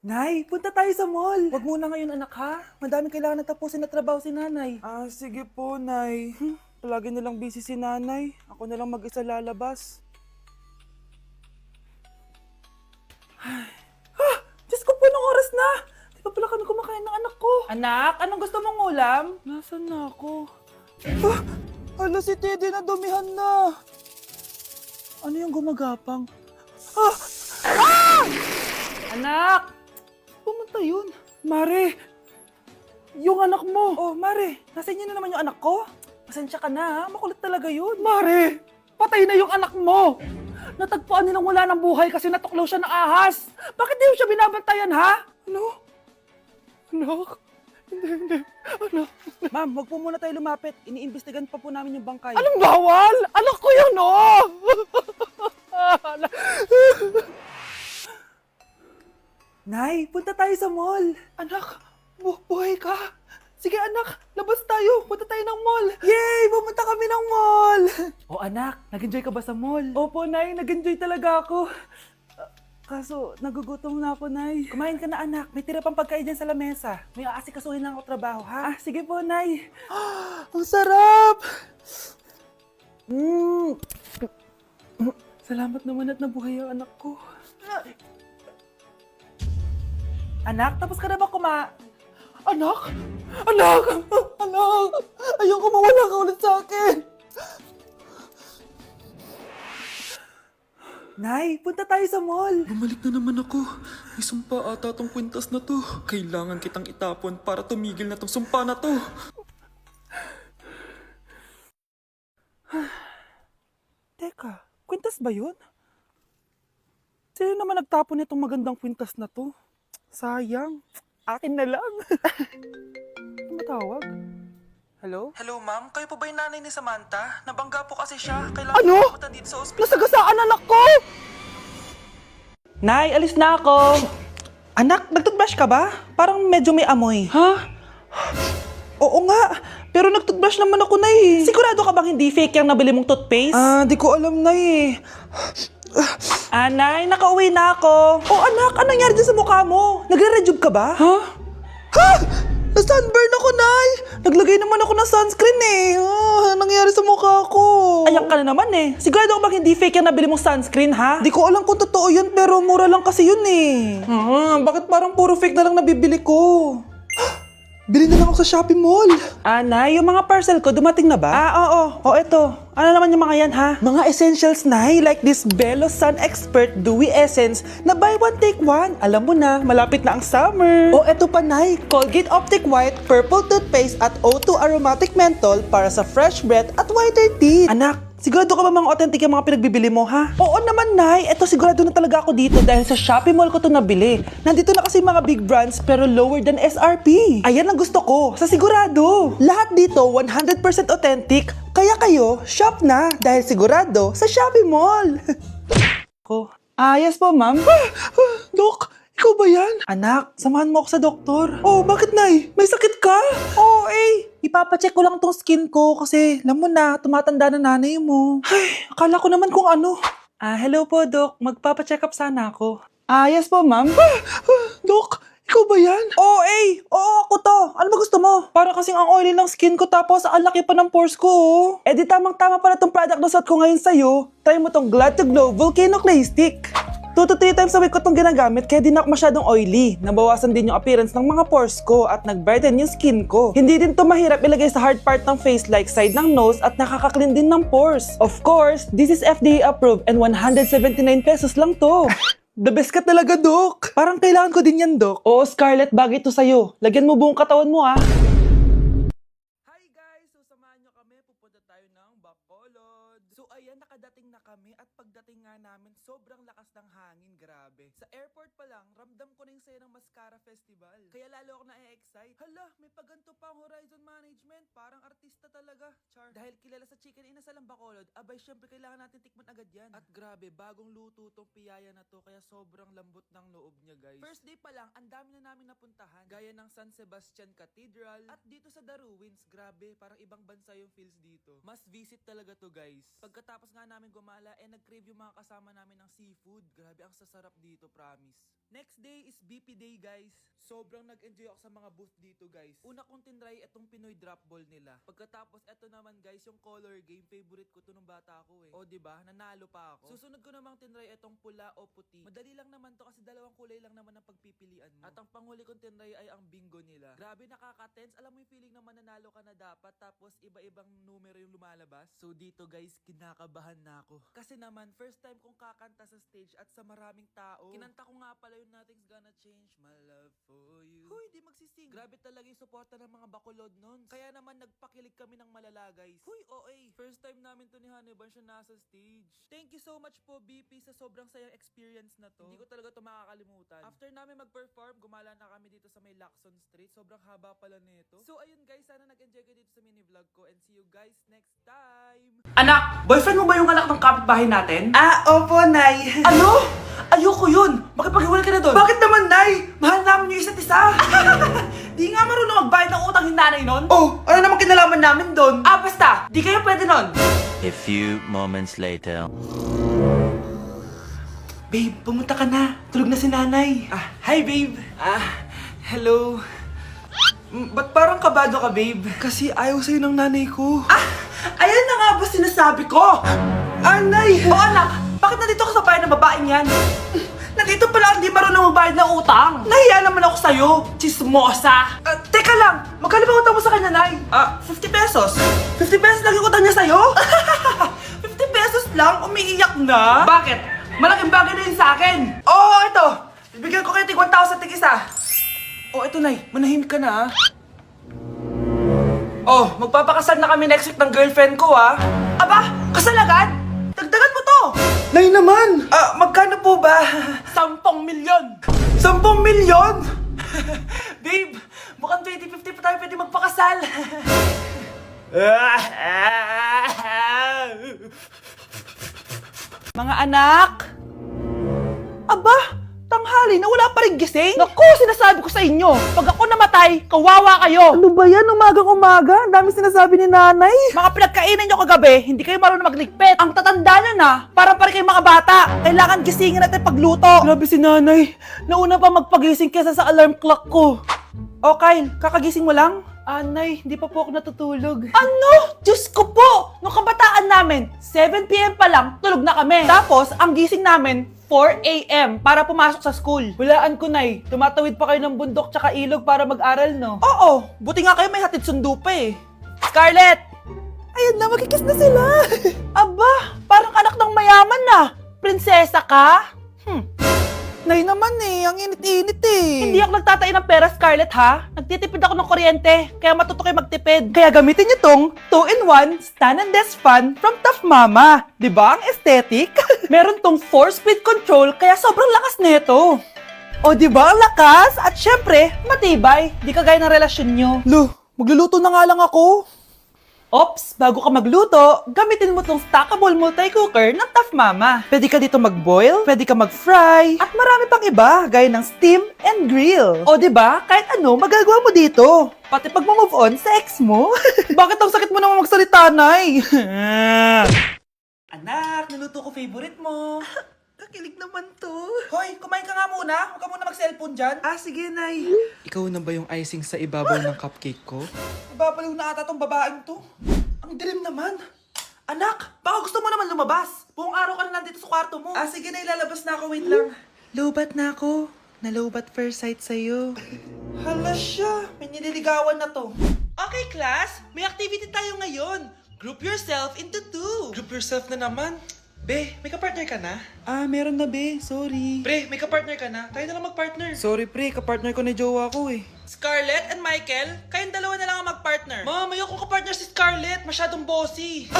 Nay, punta tayo sa mall. Wag muna ngayon anak ha. Madami kailangan na tapusin na trabaho si nanay. Sige po, Nay. Palagi nilang busy si nanay. Ako na lang mag-isa lalabas. Diyos ko po, anong oras na? Di pa pala kami kumakain ng anak ko. Anak, anong gusto mong ulam? Nasaan na ako? Hala, si Teddy na dumihan na. Ano yung gumagapang? Anak! Pumunta yun. Mare! Yung anak mo! Oh, Mare! Nasa inyo na naman yung anak ko? Pasensya ka na ha, makulit talaga yun. Mare! Patay na yung anak mo! Natagpuan nilang wala ng buhay kasi natuklaw siya ng ahas! Bakit di mo siya binabantayan ha? Ano? Anak? Hindi. Anak? Ma'am, wag po muna tayo lumapit. Iniimbestigan pa po namin yung bangkay. Anong bawal? Anak ko yun, oh! Nay, punta tayo sa mall. Anak, buhay ka. Sige anak, labas tayo. Punta tayo ng mall. Yay! Pumunta kami ng mall. Oh anak, nag-enjoy ka ba sa mall? Opo, Nay. Nag-enjoy talaga ako. Kaso, nagugutom na ako, Nay. Kumain ka na, anak. May tira pang pagkain dyan sa lamesa. May aasikasuhin lang ako trabaho, ha? Sige po, Nay. Ang sarap! Salamat naman at nabuhay ang anak ko. Anak, tapos ka na ba Anak! Anak! Anak! Ayoko mawala ka ulit sa akin! Nay, punta tayo sa mall. Bumalik na naman ako. May sumpa ata tong kwintas na to. Kailangan kitang itapon para tumigil na tong sumpa na to. Teka, kwintas ba yun? Sino naman nagtapon nitong magandang kwintas na to? Sayang. Akin na lang. Ano matawag? Hello? Hello ma'am, kayo po ba yung nanay ni Samantha? Nabangga po kasi siya. Kailangan Ano? po pumunta dito sa ospital. Nasagasaan anak ko! Nay, alis na ako. Anak, nagtoothbrush ka ba? Parang medyo may amoy. Ha? Oo nga. Pero nagtoothbrush naman ako, Nay. Sigurado ka bang hindi fake yung nabili mong toothpaste? Di ko alam, Nay. Nay, nakauwi na ako. Oh, anak, anong nangyari dyan sa mukha mo? Nagre-rejuve ka ba? Ha? Na-sunburn ako, Nay! Naglagay naman ako ng sunscreen eh. Anong nangyari sa mukha ko? Ayan ka na naman eh. Sigurado ka bang hindi fake yung nabili mong sunscreen, ha? Di ko alam kung totoo yun, pero mura lang kasi yun eh. Bakit parang puro fake na lang nabibili ko? Bili na lang ako sa Shopee Mall. Nay, yung mga parcel ko, dumating na ba? Oo. O, eto. Ano naman yung mga yan, ha? Mga essentials, Nay, like this Belo Sun Expert Dewy Essence na buy one, take one. Alam mo na, malapit na ang summer. O, eto pa, Nay. Colgate Optic White Purple Toothpaste at O2 Aromatic Menthol para sa fresh breath at whiter teeth. Anak, sigurado ka ba mga authentic yung mga pinagbibili mo, ha? Oo naman, Nay. Eto, sigurado na talaga ako dito dahil sa Shopee Mall ko to nabili. Nandito na kasi mga big brands pero lower than SRP. Ayan ang gusto ko, sa sigurado. Lahat dito 100% authentic, kaya kayo, shop na dahil sigurado sa Shopee Mall. Yes po, ma'am. Dok, ikaw ba yan? Anak, samahan mo ako sa doktor. Oh, bakit, Nay? May sakit ka? Oo, ipapacheck ko lang tong skin ko kasi alam mo na, tumatanda na nanay mo. Ay, akala ko naman kung ano. Hello po, Dok. Magpapacheck up sana ako. Yes po, ma'am. Dok, ikaw ba yan? Oo, ako to. Ano ba gusto mo? Para kasing ang oily ng skin ko tapos ang laki pa ng pores ko, oh. Di tamang-tama pala tong product na suot ko ngayon sa'yo. Try mo tong Glad to Glow Volcano Clay Stick. 2 to 3 times a week ko itong ginagamit kaya di na ako masyadong oily. Nabawasan din yung appearance ng mga pores ko at nag-brighten yung skin ko. Hindi din to mahirap ilagay sa hard part ng face like side ng nose at nakaka-clean din ng pores. Of course, this is FDA approved and 179 pesos lang to. The best ka talaga, Dok. Parang kailangan ko din yan, Dok. Oo, Scarlett, bagay to sa'yo. Lagyan mo buong katawan mo, ha? Hi guys! So samahan nyo kami, pupunta tayo ng Bacolod. So ayan, nakadating na kami at pagdating nga namin, sobrang lakas ng hangin, grabe. Sa airport pa lang, ramdam ko na yung saya ng Mascara Festival. Kaya lalo ako na-excite. Hala, may paganto pa ang Horizon Management. Parang artista talaga, Char. Dahil kilala sa Chicken Inasal ang Bacolod, abay syempre kailangan natin tikman agad yan. At grabe, bagong luto tong piyaya na to, kaya sobrang lambot ng loob niya, guys. First day pa lang, ang dami na namin napuntahan. Gaya ng San Sebastian Cathedral at dito sa The Ruins, grabe, parang ibang bansa yung feels dito. Must visit talaga to, guys. Pagkatapos nga namin gumala, nag-crave yung mga kasama namin ng seafood. Grabe, ang sasarap dito, promise. Next next day is BP Day, guys. Sobrang nag-enjoy ako sa mga booth dito, guys. Una kong tinry itong Pinoy drop ball nila. Pagkatapos, eto naman, guys, yung color game. Favorite ko to nung bata ko eh. O, diba? Nanalo pa ako. Susunod ko namang tinry itong pula o puti. Madali lang naman to kasi dalawang kulay lang naman ang pagpipilian mo. At ang panghuli kong tinry ay ang bingo nila. Grabe, nakaka-tense. Alam mo yung feeling na mananalo ka na dapat tapos iba-ibang numero yung lumalabas. So dito, guys, kinakabahan na ako. Kasi naman, first time kong kakanta sa stage at sa maraming tao. Kinanta ko nga pala yung Nothing's Gonna Change My Love For You. Huy, di magsising. Grabe talaga yung suporta ng mga bakulod nun. Kaya naman nagpakilig kami ng malala, guys. Huy, OA. First time namin to ni Hannibal siya nasa stage. Thank you so much po, BP, sa sobrang sayang experience na to. Hindi ko talaga to makakalimutan. After namin mag-perform, gumala na kami dito sa may Lacson Street. Sobrang haba pala nito. So ayun, guys, sana nag-enjoy kayo dito sa mini vlog ko and see you guys next time. Anak, boyfriend mo ba yung anak ng kapitbahay natin? Ah, opo, Nay. Ano? Ayoko yun! Makipaghiwalay ka na doon! Bakit naman, Nay? Mahal namin yung isa't isa! Di nga marunong magbayad ng utang yung nanay nun? Oh, ano naman kinalaman namin doon? Ah, basta! Di kayo pwede nun! A few moments later. Babe, pumunta ka na. Tulog na si nanay. Ah, hi, babe. Hello. Ba't parang kabado ka, babe? Kasi ayaw sa'yo ng nanay ko. Ayan na nga ba sinasabi ko? Nay! O anak, bakit nandito ka sa bahay ng babaeng yan? Nandito pala hindi marunong magbayad ng utang. Nahiya naman ako sa'yo, chismosa. Teka lang, magkano ba utang mo sa kanya, Nay? 50 pesos. 50 pesos lang yung utang niya sa'yo? 50 pesos lang? Umiiyak na? Bakit? Malaking bagay na yun sa akin. Oo, ito. Bibigyan ko kayo tig 1,000 tig isa. Oh, ito, Nay. Manahimik ka na, Oh, magpapakasal na kami next week ng girlfriend ko, Aba, kasal agad? Dagdagan mo to! Nay naman! Magkano po ba? 10 milyon! 10 milyon? Babe, mukhang 2050 pa tayo pwede magpakasal. Mga anak! Aba! Tanghali na wala pa rin gising? Naku, sinasabi ko sa inyo, pag ako namatay, kawawa kayo. Ano ba yan? Umagang-umaga? Ang dami sinasabi ni nanay. Mga pinagkainan nyo kagabi, hindi kayo marunong magligpit. Ang tatanda nyo na, parang pa rin kayong mga bata. Kailangan gisingin natin pagluto. Grabe si nanay. Nauna pa magpagising kesa sa alarm clock ko. O Kyle, kakagising mo lang? Nay, hindi pa po ako natutulog. Ano? Diyos ko po! Nung kabataan namin, 7 p.m. pa lang, tulog na kami. Tapos, ang gising namin, 4 a.m. para pumasok sa school. Walaan ko, Nay. Tumatawid pa kayo ng bundok tsaka ilog para mag-aral, no? Oo, buti nga kayo may hatid sundo pa eh. Scarlett! Ayan na, magkikiss na sila. Aba, parang anak ng mayaman na. Prinsesa ka? Nay naman eh, ang init-init eh. Hindi ako nagtatain ng pera, Scarlett, ha? Nagtitipid ako ng kuryente, kaya matuto kayo magtipid. Kaya gamitin niyo tong 2-in-1 Stand and Desk Fan from Tough Mama. Di ba ang aesthetic? Meron tong 4-speed control, kaya sobrang lakas nito. O di ba ang lakas? At syempre, matibay. Di kagaya ng relasyon nyo. Lo, magluluto na nga lang ako. Ops, bago ka magluto, gamitin mo tong stackable multi-cooker ng Tough Mama. Pwede ka dito mag-boil, pwede ka mag-fry, at marami pang iba, gaya ng steam and grill. O di ba, kahit ano magagawa mo dito. Pati pag move on sa ex mo. Bakit ang sakit mo naman magsalita, Nay? Anak, niluto ko favorite mo. Kakilig naman to. Hoy, kumain ka nga muna. Huwag ka muna mag-cellphone dyan. Sige, Nay. Ikaw na ba yung icing sa ibabaw ng cupcake ko? Nababaliw na ata tong babaeng to. Ang dilim naman. Anak, baka gusto mo naman lumabas. Buong araw ka na nandito sa kwarto mo. Sige na, ilalabas na ako. Wait lang. Lobat na ako. Nalobat first sight sa'yo. Hala siya, may nililigawan na to. Okay, class, may activity tayo ngayon. Group yourself into 2. Group yourself na naman. Be, may kapartner ka na? Meron na, be. Sorry. Pre, may kapartner ka na? Tayo na lang magpartner. Sorry, pre. Kapartner ko ni jowa ko eh. Scarlett and Michael, kayong dalawa na lang ang mag-partner. Ma'am, ayoko kapartner si Scarlett. Masyadong bossy.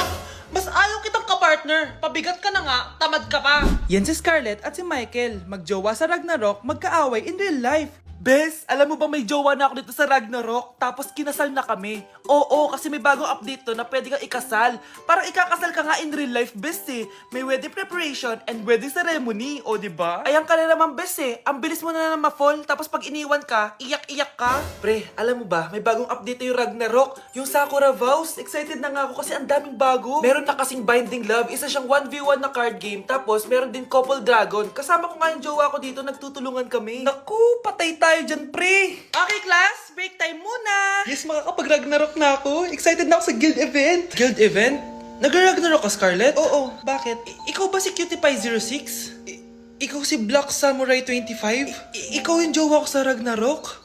Mas ayaw kitang kapartner. Pabigat ka na nga, tamad ka pa. Yan si Scarlett at si Michael. Magjowa sa Ragnarok, magkaaway in real life. Bes, alam mo ba may jowa na ako dito sa Ragnarok? Tapos kinasal na kami. Oo, kasi may bagong update to na pwede kang ikasal. Parang ikakasal ka nga in real life, bes eh. May wedding preparation and wedding ceremony, o diba? Ayan ka na naman, bes eh. Ang bilis mo na ma-fall, tapos pag iniwan ka, iyak-iyak ka. Pre, alam mo ba, may bagong update na yung Ragnarok. Yung Sakura Vows. Excited na nga ako kasi ang daming bago. Meron na kasing Binding Love, isa siyang 1v1 na card game. Tapos meron din Couple Dragon. Kasama ko nga yung jowa ko dito, nagtutulungan kami. Naku, patay tayo dyan, pre. Okay, class, break time muna. Yes, makakapag-Ragnarok na ako. Excited na ako sa guild event. Guild event? Nag-Ragnarok ka, Scarlett? Oo, bakit? Ikaw ba si Cutie Pie 06? Ikaw si Black Samurai 25? Ikaw yung jowa ko sa Ragnarok?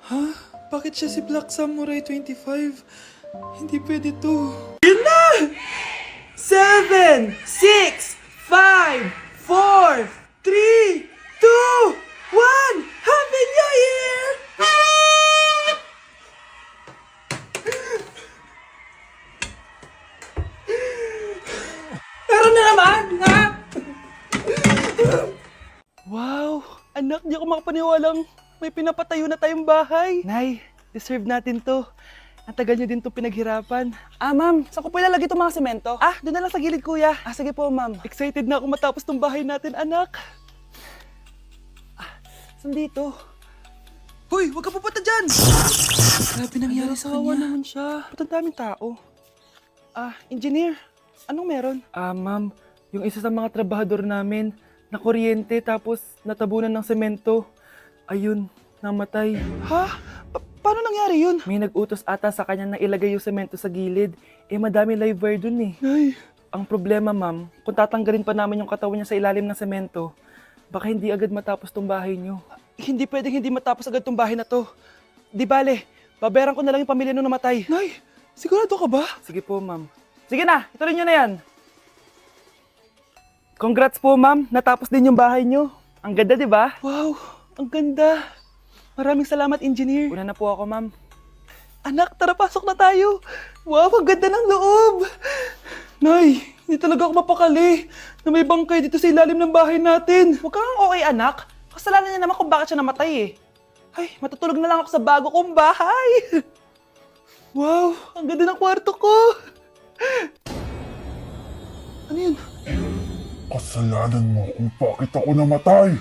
Ha? Bakit siya si Black Samurai 25? Hindi pwede to. Yun na! 7, 6, 5, 4, 3, 2, 1! Happy New Year! Meron na naman, ha? Wow! Anak, di ako makapaniwalang may pinapatayo na tayong bahay. Nay, deserve natin to. Ang tagal niyo din to pinaghirapan. Ah, ma'am, saan ko po ilalagay itong mga semento? Ah, doon na lang sa gilid, kuya. Ah, sige po, ma'am. Excited na ako matapos tong bahay natin, anak. Ah, saan dito? Hoy, huwag ka pupunta dyan! Grabe nangyari sa kanya. Naman siya. Ba't ang daming tao? Ah, engineer, anong meron? Ah, ma'am, yung isa sa mga trabahador namin, na kuryente tapos natabunan ng semento. Ayun, namatay. Ha? Paano nangyari yun? May nag-utos ata sa kanya na ilagay yung semento sa gilid. Eh, madami live wire dun eh. Ay. Ang problema, ma'am, kung tatanggalin pa namin yung katawan niya sa ilalim ng semento, baka hindi agad matapos tong bahay niyo. Hindi pwedeng hindi matapos agad tong bahay na to. Di bale, babayaran ko na lang yung pamilya nung namatay. Nay, sigurado ka ba? Sige po, ma'am. Sige na, ituloy niyo na yan. Congrats po, ma'am. Natapos din yung bahay niyo. Ang ganda, di ba? Wow, ang ganda. Maraming salamat, engineer. Una na po ako, ma'am. Anak, tara, pasok na tayo. Wow, ang ganda ng loob. Nay, hindi talaga ako mapakali na may bangkay dito sa ilalim ng bahay natin. Huwag kang okay, anak. Kasalanan niya naman kung bakit siya namatay eh. Ay, matutulog na lang ako sa bago kong bahay. Wow, ang ganda ng kwarto ko. Ano yun? Kasalanan mo kung bakit ako namatay.